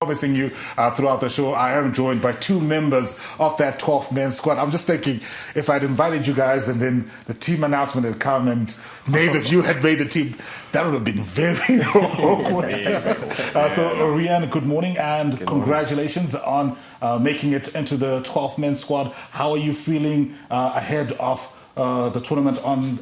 Promising you throughout the show, I am joined by two members of that 12th men's squad. I'm just thinking, if I'd invited you guys and then the team announcement had come and neither of you had made the team, that would have been very awkward. So, Riaan, good morning and congratulations on making it into the 12th men's squad. How are you feeling ahead of the tournament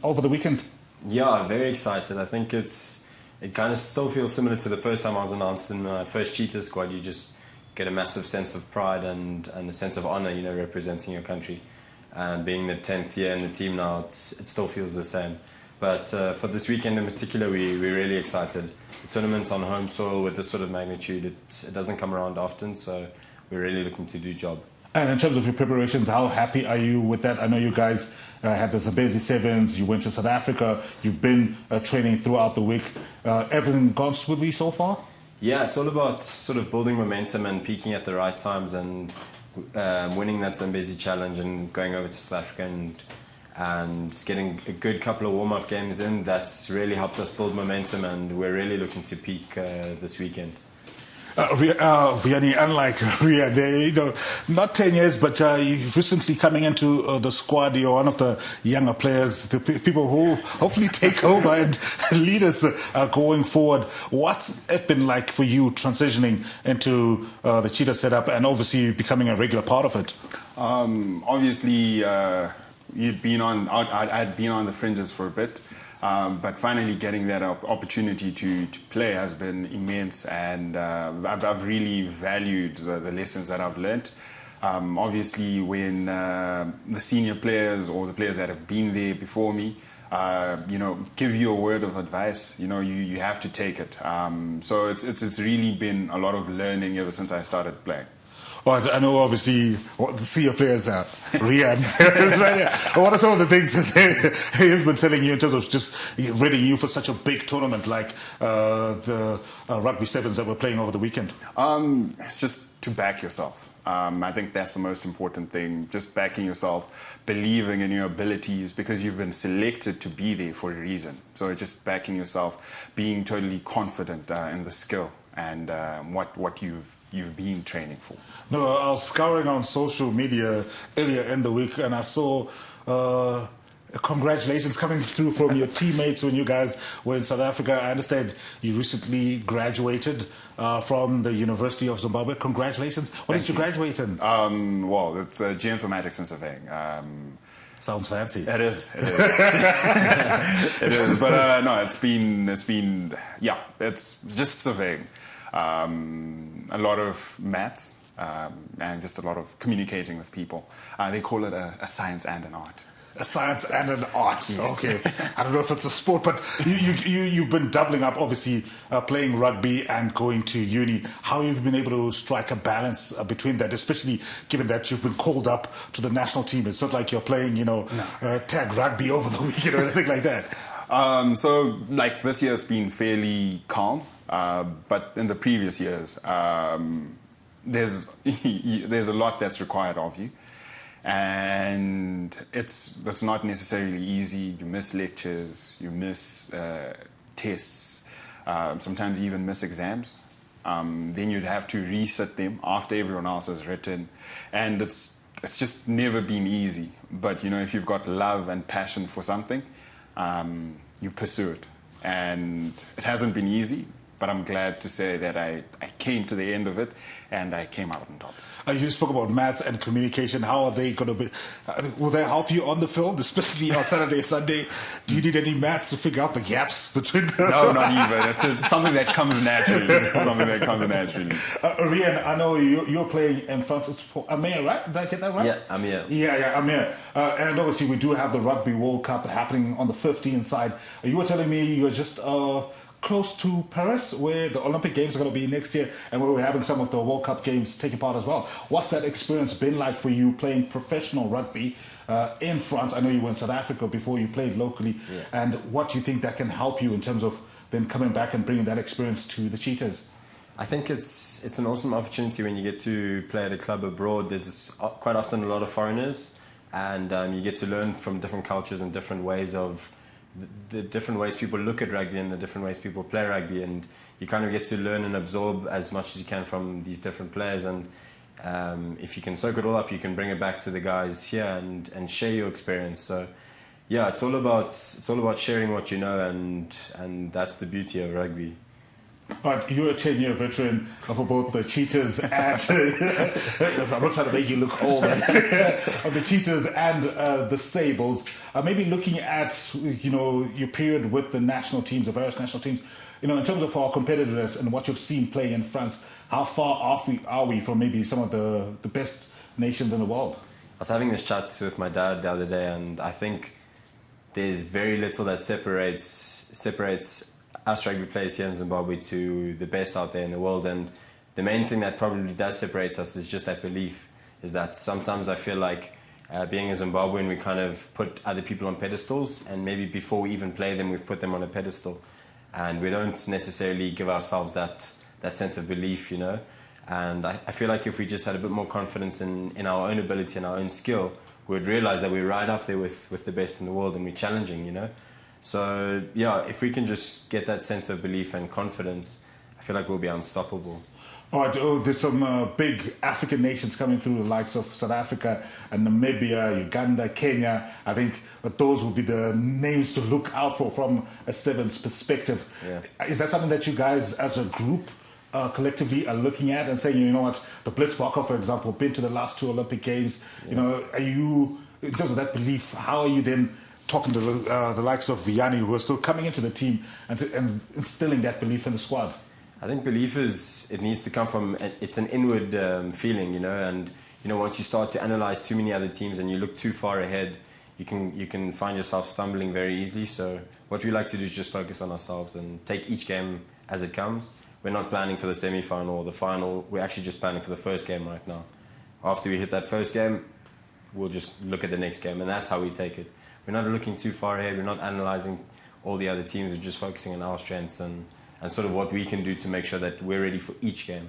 over the weekend? Yeah, very excited. I think it kind of still feels similar to the first time I was announced in my first Cheetah squad. You just get a massive sense of pride and a sense of honour, representing your country. And being the 10th year in the team now, it still feels the same. But for this weekend in particular, we're really excited. The tournament on home soil with this sort of magnitude, it doesn't come around often, so we're really looking to do job. And in terms of your preparations, how happy are you with that? I know you guys had the Zimbabwe Sevens, you went to South Africa, you've been training throughout the week. Everything gone smoothly so far? Yeah, it's all about sort of building momentum and peaking at the right times and winning that Zimbabwe challenge and going over to South Africa and getting a good couple of warm-up games in. That's really helped us build momentum, and we're really looking to peak this weekend. Vuyani, unlike Riaan, not 10 years, but you recently coming into the squad. You're one of the younger players, the people who hopefully take over and lead us going forward. What's it been like for you transitioning into the Cheetah setup and obviously becoming a regular part of it? Obviously, I'd been on the fringes for a bit. But finally getting that opportunity to play has been immense, and I've really valued the lessons that I've learnt. Obviously, when the senior players or the players that have been there before me, give you a word of advice, you have to take it. So it's really been a lot of learning ever since I started playing. Well, I know obviously the senior players are Riaan. What are some of the things that he has been telling you in terms of just readying you for such a big tournament like the Rugby Sevens that we're playing over the weekend? It's just to back yourself. I think that's the most important thing, just backing yourself, believing in your abilities, because you've been selected to be there for a reason. So just backing yourself, being totally confident in the skill and what you've been training for. No, I was scouring on social media earlier in the week and I saw congratulations coming through from your teammates when you guys were in South Africa. I understand you recently graduated from the University of Zimbabwe. Congratulations. What did you graduate in? Well, it's geoinformatics and surveying. Sounds fancy. It is. It is. But no, it's been it's just surveying. A lot of maths and just a lot of communicating with people. They call it a science and an art. A science and an art. Yes. Okay. I don't know if it's a sport, but you've been doubling up, obviously, playing rugby and going to uni. How have you been able to strike a balance between that, especially given that you've been called up to the national team? It's not like you're playing, tag rugby over the weekend or anything like that. So, like, this year's been fairly calm, but in the previous years, there's a lot that's required of you. And it's not necessarily easy. You miss lectures, you miss tests, sometimes you even miss exams. Then you'd have to resit them after everyone else has written, and it's just never been easy. But if you've got love and passion for something, you pursue it. And it hasn't been easy, but I'm glad to say that I came to the end of it and I came out on top. You spoke about maths and communication. How are they going to be? Will they help you on the field, especially on Saturday, Sunday? Do you need any maths to figure out the gaps between them? No, not even. It's something that comes naturally. Riaan, I know you're playing in France for Amir, right? Did I get that right? Yeah, Amir. Yeah, Amir. And obviously we do have the Rugby World Cup happening on the 15th side. You were telling me you're just close to Paris, where the Olympic Games are going to be next year, and where we're having some of the World Cup games taking part as well. What's that experience been like for you playing professional rugby in France? I know you were in South Africa before you played locally, and what do you think that can help you in terms of then coming back and bringing that experience to the Cheetahs? I think it's an awesome opportunity when you get to play at a club abroad. There's quite often a lot of foreigners, and you get to learn from different cultures and different ways of the different ways people look at rugby and the different ways people play rugby, and you kind of get to learn and absorb as much as you can from these different players. And if you can soak it all up, you can bring it back to the guys here and share your experience. So yeah, it's all about sharing what you know, and that's the beauty of rugby. But you're a 10-year veteran for both the Cheetahs and I'm not trying to make you look old of the Cheetahs and the Sables. Maybe looking at your period with the national teams, the various national teams, in terms of our competitiveness and what you've seen playing in France, how far off are we from maybe some of the best nations in the world? I was having this chat with my dad the other day, and I think there's very little that separates us rugby players here in Zimbabwe to the best out there in the world. And the main thing that probably does separate us is just that belief, is that sometimes I feel like being a Zimbabwean, we kind of put other people on pedestals, and maybe before we even play them, we've put them on a pedestal, and we don't necessarily give ourselves that sense of belief, and I feel like if we just had a bit more confidence in our own ability and our own skill, we'd realize that we're right up there with the best in the world, and we're challenging, So yeah, if we can just get that sense of belief and confidence, I feel like we'll be unstoppable. All right, there's some big African nations coming through, the likes of South Africa and Namibia, Uganda, Kenya. I think that those will be the names to look out for from a Sevens perspective. Yeah. Is that something that you guys as a group collectively are looking at and saying, the Blitzbacher, for example, been to the last 2 Olympic Games. Yeah. Are you, in terms of that belief, how are you then talking to the likes of Vuyani, who are still coming into the team and instilling that belief in the squad? I think belief it needs to come from, it's an inward feeling, and once you start to analyze too many other teams and you look too far ahead, you can find yourself stumbling very easily. So what we like to do is just focus on ourselves and take each game as it comes. We're not planning for the semi-final or the final, we're actually just planning for the first game right now. After we hit that first game, we'll just look at the next game, and that's how we take it. We're not looking too far ahead, we're not analysing all the other teams, we're just focusing on our strengths and sort of what we can do to make sure that we're ready for each game.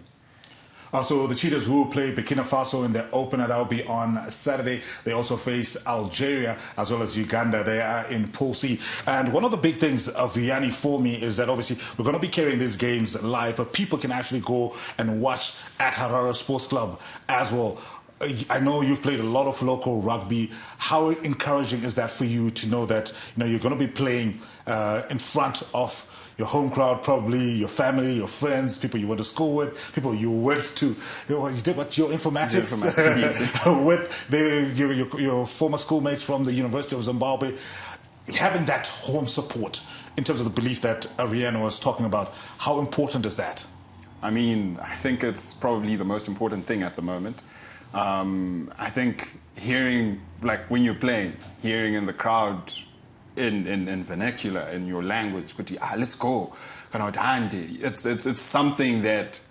So the Cheetahs will play Burkina Faso in their opener. That will be on Saturday. They also face Algeria as well as Uganda. They are in Pool C. And one of the big things of Vuyani for me is that obviously we're going to be carrying these games live, but people can actually go and watch at Harare Sports Club as well. I know you've played a lot of local rugby. How encouraging is that for you to know that you're going to be playing in front of your home crowd, probably your family, your friends, people you went to school with, people you went to, you did what, your informatics with your former schoolmates from the University of Zimbabwe. Having that home support in terms of the belief that Riaan was talking about, how important is that? I mean, I think it's probably the most important thing at the moment. I think hearing, like when you're playing, hearing in the crowd in vernacular, in your language, let's go. It's something that,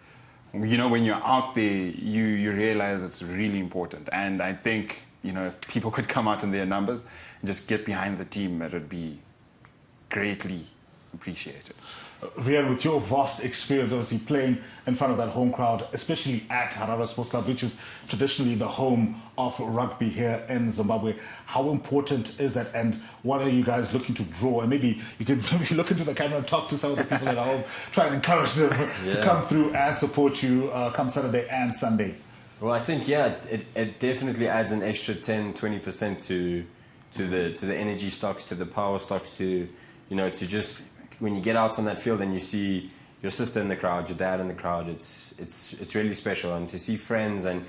when you're out there, you realize it's really important. And I think, if people could come out in their numbers and just get behind the team, it would be greatly appreciated. Riaan, with your vast experience, obviously playing in front of that home crowd, especially at Harare Sports Club, which is traditionally the home of rugby here in Zimbabwe, how important is that, and what are you guys looking to draw? And maybe you can look into the camera and talk to some of the people at home, try and encourage them to come through and support you come Saturday and Sunday. Well, I think, it definitely adds an extra 10-20% to the energy stocks, to the power stocks, to just when you get out on that field and you see your sister in the crowd, your dad in the crowd, it's really special. And to see friends, and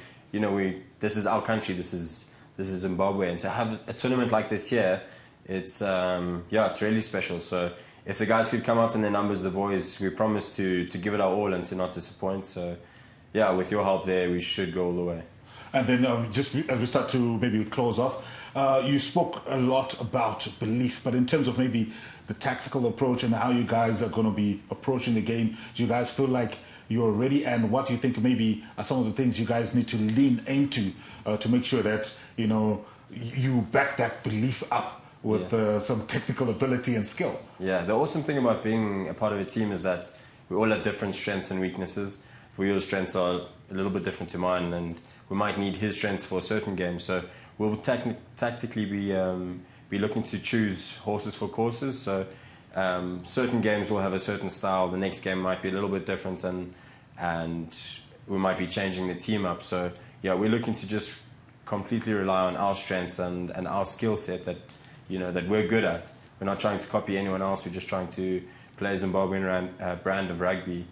this is our country, this is Zimbabwe, and to have a tournament like this here, it's really special. So if the guys could come out in their numbers, the boys, we promise to give it our all and to not disappoint. So with your help there, we should go all the way. And then just as we start to maybe close off, you spoke a lot about belief, but in terms of maybe the tactical approach and how you guys are going to be approaching the game, do you guys feel like you're ready? And what do you think maybe are some of the things you guys need to lean into to make sure that, you back that belief up with some technical ability and skill? Yeah, the awesome thing about being a part of a team is that we all have different strengths and weaknesses. Vuyani's strengths are a little bit different to mine, and we might need his strengths for a certain game. So we'll tactically be looking to choose horses for courses. So certain games will have a certain style. The next game might be a little bit different, and we might be changing the team up. So yeah, we're looking to just completely rely on our strengths and our skill set that that we're good at. We're not trying to copy anyone else. We're just trying to play a Zimbabwean brand of rugby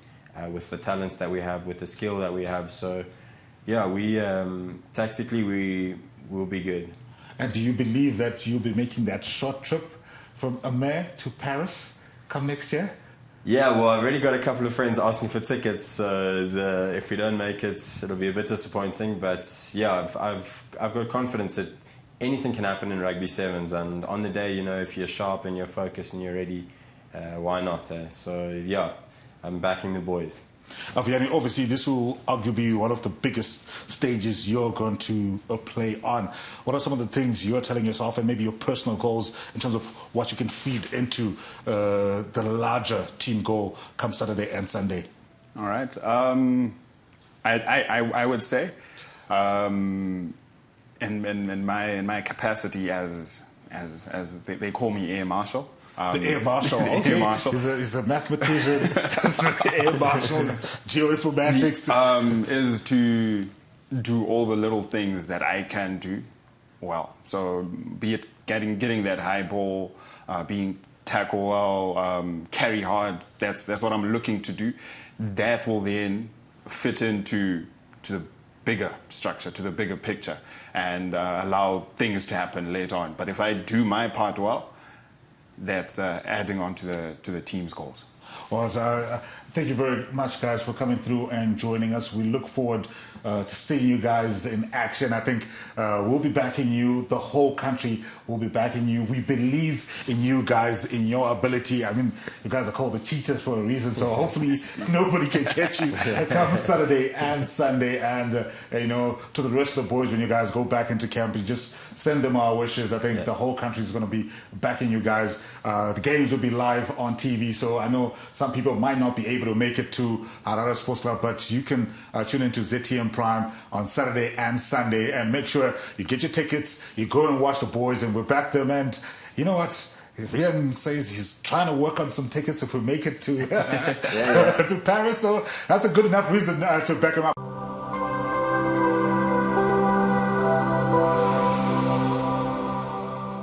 with the talents that we have, with the skill that we have. So yeah, we tactically we will be good. And do you believe that you'll be making that short trip from Amer to Paris come next year? Yeah, well, I've already got a couple of friends asking for tickets. So if we don't make it, it'll be a bit disappointing. But yeah, I've got confidence that anything can happen in rugby sevens. And on the day, if you're sharp and you're focused and you're ready, why not? So yeah, I'm backing the boys. Vuyani, obviously this will arguably be one of the biggest stages you're going to play on. What are some of the things you're telling yourself and maybe your personal goals in terms of what you can feed into the larger team goal come Saturday and Sunday? All right. I would say in my capacity as they call me Air Marshal. The Air Marshal, okay. Air Marshal. He's a mathematician. Air Marshal, geoinformatics. Is to do all the little things that I can do well. So be it getting that high ball, being tackle well, carry hard. That's what I'm looking to do. That will then fit into the bigger structure, to the bigger picture, and allow things to happen later on. But if I do my part well, that's adding on to the team's goals. Well, thank you very much, guys, for coming through and joining us. We look forward to seeing you guys in action. I think we'll be backing you. The whole country will be backing you. We believe in you guys, in your ability. I mean, you guys are called the cheaters for a reason, so hopefully nobody can catch you come Saturday and Sunday. And, to the rest of the boys, when you guys go back into camp, you just send them our wishes. I think the whole country is going to be backing you guys. The games will be live on TV, so I know some people might not be able to make it to Harare Sports Club, but you can tune into ZTM Prime on Saturday and Sunday, and make sure you get your tickets, you go and watch the boys, and we'll back them. And you know what? Riaan says he's trying to work on some tickets if we make it to to Paris, so that's a good enough reason to back him up.